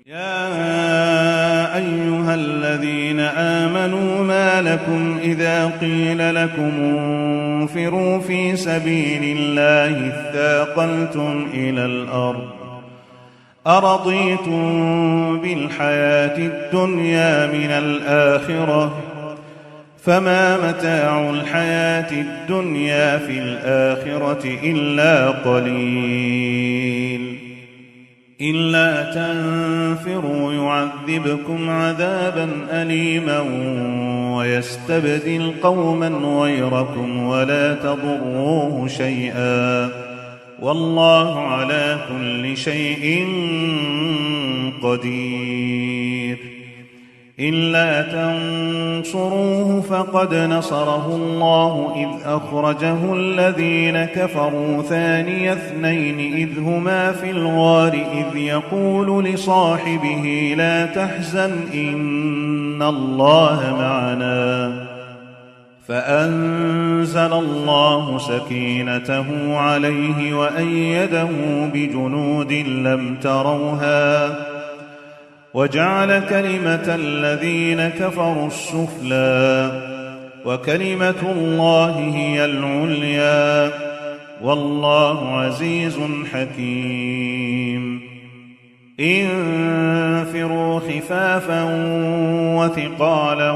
يا أيها الذين آمنوا ما لكم إذا قيل لكم انفروا في سبيل الله اثاقلتم إلى الأرض أرضيتم بالحياة الدنيا من الآخرة فما متاع الحياة الدنيا في الآخرة إلا قليل إلا تنفروا يعذبكم عذابا أليما ويستبدل قوما غيركم ولا تضروه شيئا والله على كل شيء قدير إلا تنصروه فقد نصره الله إذ أخرجه الذين كفروا ثاني اثنين إذ هما في الغار إذ يقول لصاحبه لا تحزن إن الله معنا فأنزل الله سكينته عليه وأيده بجنود لم تروها وجعل كلمة الذين كفروا السفلى وكلمة الله هي العليا والله عزيز حكيم انفروا خفافا وثقالا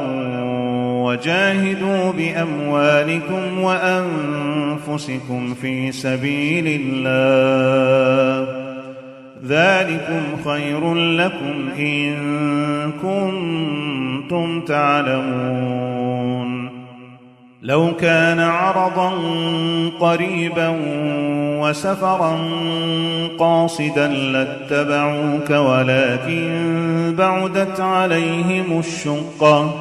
وجاهدوا بأموالكم وأنفسكم في سبيل الله ذلكم خير لكم إن كنتم تعلمون لو كان عرضا قريبا وسفرا قاصدا لاتبعوك ولكن بعدت عليهم الشقة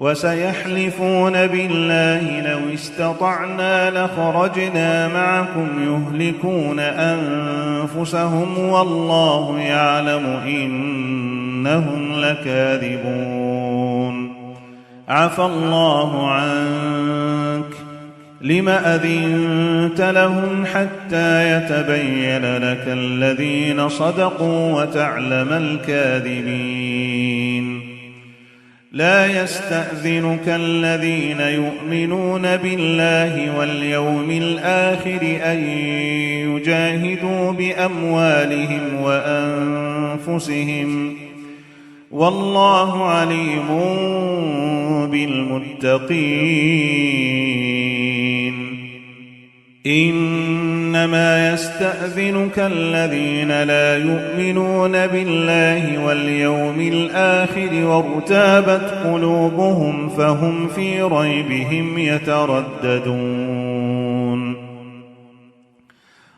وسيحلفون بالله لو استطعنا لخرجنا معكم يهلكون أنفسهم والله يعلم إنهم لكاذبون عفى الله عنك لم أذنت لهم حتى يتبين لك الذين صدقوا وتعلم الكاذبين لا يستأذنك الذين يؤمنون بالله واليوم الآخر أن يجاهدوا بأموالهم وأنفسهم والله عليم بالمتقين إنما يستأذنك الذين لا يؤمنون بالله واليوم الآخر وارتابت قلوبهم فهم في ريبهم يترددون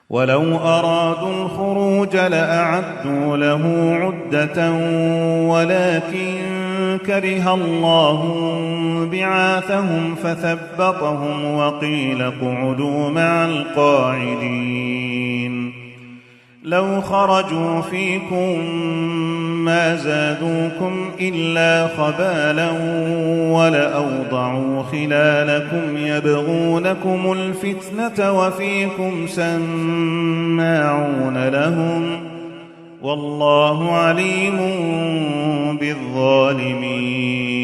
ولو أرادوا الخروج لأعدوا له عدة ولكن كره الله بعاثهم فثبطهم وقيل اقعدوا مع القاعدين لو خرجوا فيكم ما زادوكم إلا خبالا ولأوضعوا خلالكم يبغونكم الفتنة وفيكم سماعون لهم والله عليم بالظالمين